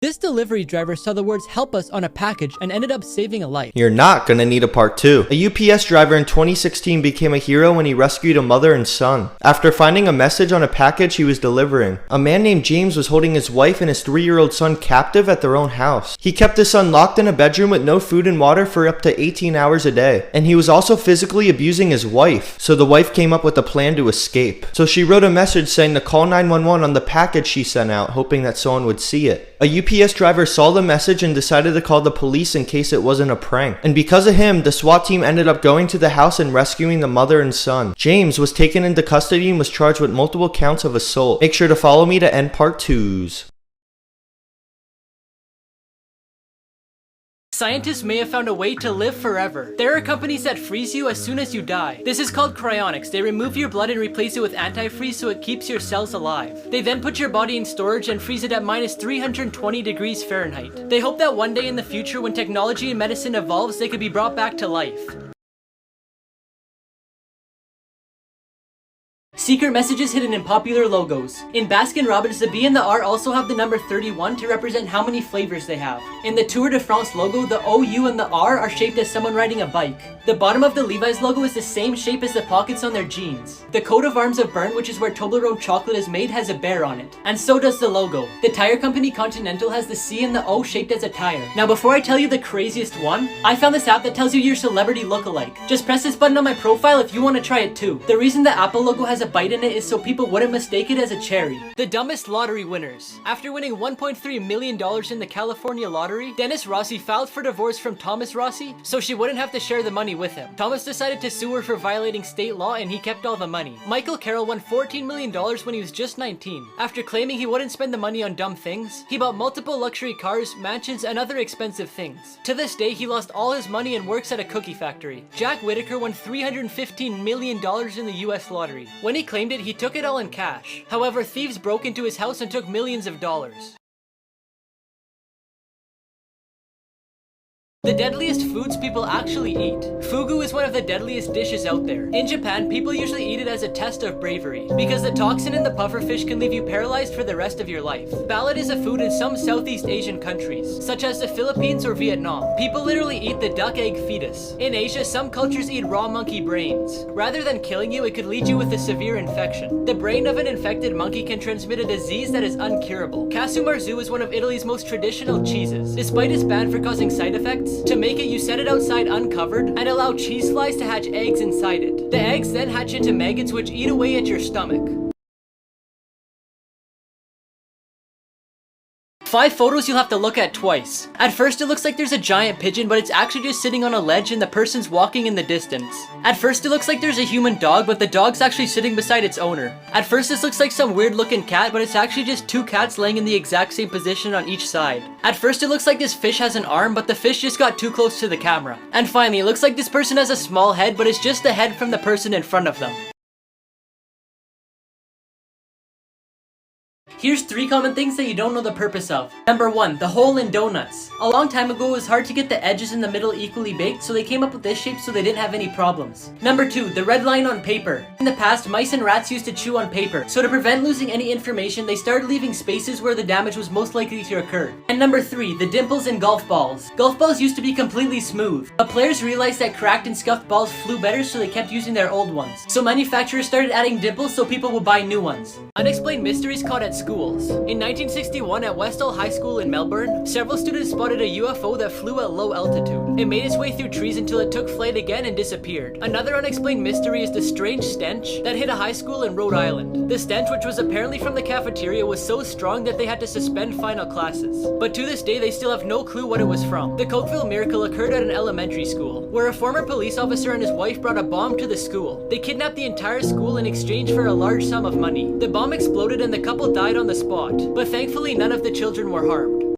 This delivery driver saw the words "help us" on a package and ended up saving a life. You're not gonna need a part 2. A UPS driver in 2016 became a hero when he rescued a mother and son. After finding a message on a package he was delivering, a man named James was holding his wife and his 3-year-old son captive at their own house. He kept his son locked in a bedroom with no food and water for up to 18 hours a day. And he was also physically abusing his wife, so the wife came up with a plan to escape. So she wrote a message saying to call 911 on the package she sent out, hoping that someone would see it. A UPS driver saw the message and decided to call the police in case it wasn't a prank. And because of him, the SWAT team ended up going to the house and rescuing the mother and son. James was taken into custody and was charged with multiple counts of assault. Make sure to follow me to end part 2s. Scientists may have found a way to live forever. There are companies that freeze you as soon as you die. This is called cryonics. They remove your blood and replace it with antifreeze so it keeps your cells alive. They then put your body in storage and freeze it at minus 320 degrees Fahrenheit. They hope that one day in the future when technology and medicine evolves, they could be brought back to life. Secret messages hidden in popular logos. In Baskin-Robbins, the B and the R also have the number 31 to represent how many flavors they have. In the Tour de France logo, the O, U, and the R are shaped as someone riding a bike. The bottom of the Levi's logo is the same shape as the pockets on their jeans. The coat of arms of Bern, which is where Toblerone chocolate is made, has a bear on it. And so does the logo. The tire company Continental has the C and the O shaped as a tire. Now before I tell you the craziest one, I found this app that tells you your celebrity lookalike. Just press this button on my profile if you want to try it too. The reason the Apple logo has a bite in it is so people wouldn't mistake it as a cherry. The dumbest lottery winners. After winning $1.3 million in the California lottery, Dennis Rossi filed for divorce from Thomas Rossi so she wouldn't have to share the money with him. Thomas decided to sue her for violating state law and he kept all the money. Michael Carroll won $14 million when he was just 19. After claiming he wouldn't spend the money on dumb things, he bought multiple luxury cars, mansions, and other expensive things. To this day, he lost all his money and works at a cookie factory. Jack Whitaker won $315 million in the US lottery. When he claimed it, he took it all in cash. However, thieves broke into his house and took millions of dollars. The deadliest foods people actually eat. Fugu is one of the deadliest dishes out there. In Japan, people usually eat it as a test of bravery, because the toxin in the pufferfish can leave you paralyzed for the rest of your life. Ballot is a food in some Southeast Asian countries, such as the Philippines or Vietnam. People literally eat the duck egg fetus. In Asia, some cultures eat raw monkey brains. Rather than killing you, it could lead you with a severe infection. The brain of an infected monkey can transmit a disease that is uncurable. Casu marzu is one of Italy's most traditional cheeses. Despite its ban for causing side effects, to make it, you set it outside uncovered and allow cheese flies to hatch eggs inside it. The eggs then hatch into maggots which eat away at your stomach. 5 photos you'll have to look at twice. At first it looks like there's a giant pigeon, but it's actually just sitting on a ledge and the person's walking in the distance. At first it looks like there's a human dog, but the dog's actually sitting beside its owner. At first this looks like some weird looking cat, but it's actually just 2 cats laying in the exact same position on each side. At first it looks like this fish has an arm, but the fish just got too close to the camera. And finally, it looks like this person has a small head, but it's just the head from the person in front of them. Here's 3 common things that you don't know the purpose of. Number 1, the hole in donuts. A long time ago, it was hard to get the edges in the middle equally baked, so they came up with this shape so they didn't have any problems. Number 2, the red line on paper. In the past, mice and rats used to chew on paper, so to prevent losing any information, they started leaving spaces where the damage was most likely to occur. And number 3, the dimples in golf balls. Golf balls used to be completely smooth, but players realized that cracked and scuffed balls flew better, so they kept using their old ones. So manufacturers started adding dimples so people would buy new ones. Unexplained mysteries caught at schools. In 1961 at Westall High School in Melbourne, several students spotted a UFO that flew at low altitude. It made its way through trees until it took flight again and disappeared. Another unexplained mystery is the strange stench that hit a high school in Rhode Island. The stench, which was apparently from the cafeteria, was so strong that they had to suspend final classes. But to this day, they still have no clue what it was from. The Cokeville miracle occurred at an elementary school, where a former police officer and his wife brought a bomb to the school. They kidnapped the entire school in exchange for a large sum of money. The bomb exploded and the couple died on the spot, but thankfully none of the children were harmed.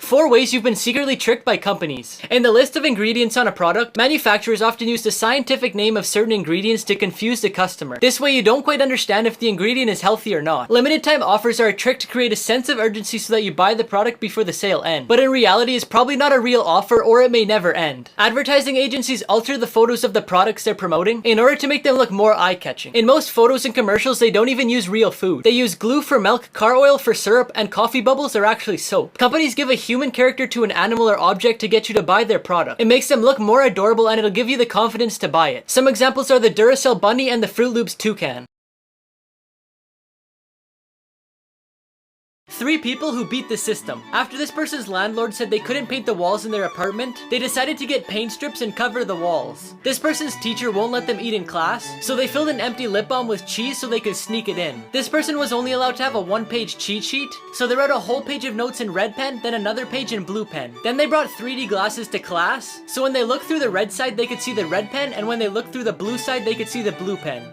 4 ways you've been secretly tricked by companies. In the list of ingredients on a product, manufacturers often use the scientific name of certain ingredients to confuse the customer. This way you don't quite understand if the ingredient is healthy or not. Limited time offers are a trick to create a sense of urgency so that you buy the product before the sale ends. But in reality, it's probably not a real offer or it may never end. Advertising agencies alter the photos of the products they're promoting in order to make them look more eye-catching. In most photos and commercials, they don't even use real food. They use glue for milk, car oil for syrup, and coffee bubbles are actually soap. Companies give a human character to an animal or object to get you to buy their product. It makes them look more adorable and it'll give you the confidence to buy it. Some examples are the Duracell bunny and the Fruit Loops toucan. 3 people who beat the system. After this person's landlord said they couldn't paint the walls in their apartment, they decided to get paint strips and cover the walls. This person's teacher won't let them eat in class, so they filled an empty lip balm with cheese so they could sneak it in. This person was only allowed to have a 1-page cheat sheet, so they wrote a whole page of notes in red pen, then another page in blue pen. Then they brought 3D glasses to class, so when they looked through the red side they could see the red pen, and when they looked through the blue side they could see the blue pen.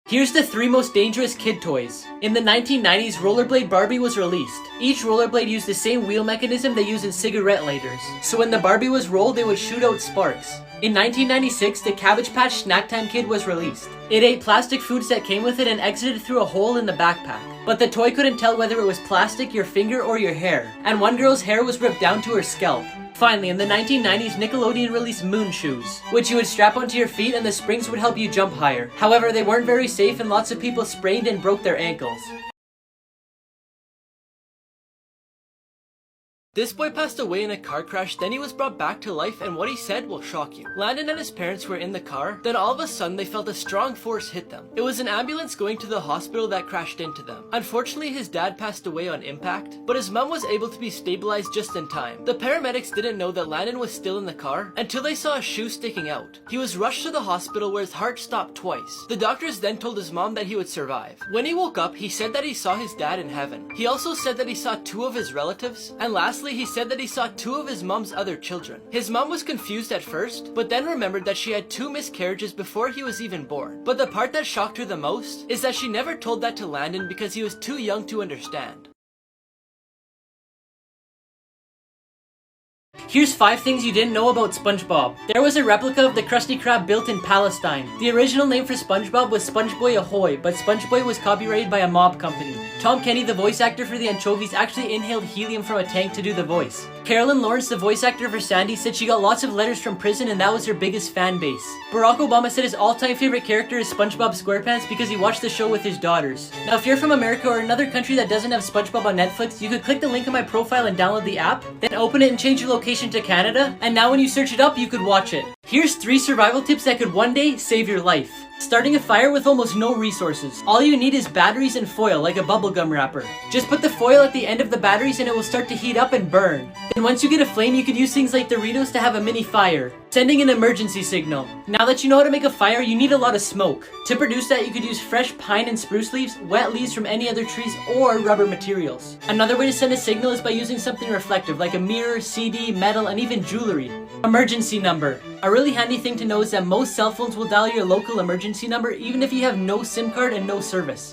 Here's the 3 most dangerous kid toys. In the 1990s, Rollerblade Barbie was released. Each rollerblade used the same wheel mechanism they use in cigarette lighters. So when the Barbie was rolled, it would shoot out sparks. In 1996, the Cabbage Patch Snack Time Kid was released. It ate plastic foods that came with it and exited through a hole in the backpack. But the toy couldn't tell whether it was plastic, your finger, or your hair. And one girl's hair was ripped down to her scalp. Finally, in the 1990s, Nickelodeon released Moon Shoes, which you would strap onto your feet and the springs would help you jump higher. However, they weren't very safe and lots of people sprained and broke their ankles. This boy passed away in a car crash, then he was brought back to life, and what he said will shock you. Landon and his parents were in the car, then all of a sudden they felt a strong force hit them. It was an ambulance going to the hospital that crashed into them. Unfortunately, his dad passed away on impact, but his mom was able to be stabilized just in time. The paramedics didn't know that Landon was still in the car until they saw a shoe sticking out. He was rushed to the hospital where his heart stopped twice. The doctors then told his mom that he would survive. When he woke up, he said that he saw his dad in heaven. He also said that he saw 2 of his relatives, and lastly, he said that he saw 2 of his mom's other children. His mom was confused at first, but then remembered that she had 2 miscarriages before he was even born. But the part that shocked her the most is that she never told that to Landon because he was too young to understand. Here's 5 things you didn't know about SpongeBob. There was a replica of the Krusty Krab built in Palestine. The original name for SpongeBob was SpongeBoy Ahoy, but SpongeBoy was copyrighted by a mob company. Tom Kenny, the voice actor for the anchovies, actually inhaled helium from a tank to do the voice. Carolyn Lawrence, the voice actor for Sandy, said she got lots of letters from prison and that was her biggest fan base. Barack Obama said his all-time favorite character is SpongeBob SquarePants because he watched the show with his daughters. Now if you're from America or another country that doesn't have SpongeBob on Netflix, you could click the link in my profile and download the app, then open it and change your location to Canada, and now when you search it up, you could watch it. Here's 3 survival tips that could one day save your life. Starting a fire with almost no resources. All you need is batteries and foil, like a bubblegum wrapper. Just put the foil at the end of the batteries and it will start to heat up and burn. Then once you get a flame, you could use things like Doritos to have a mini fire. Sending an emergency signal. Now that you know how to make a fire, you need a lot of smoke. To produce that, you could use fresh pine and spruce leaves, wet leaves from any other trees, or rubber materials. Another way to send a signal is by using something reflective, like a mirror, CD, metal, and even jewelry. Emergency number. A really handy thing to know is that most cell phones will dial your local emergency number even if you have no SIM card and no service.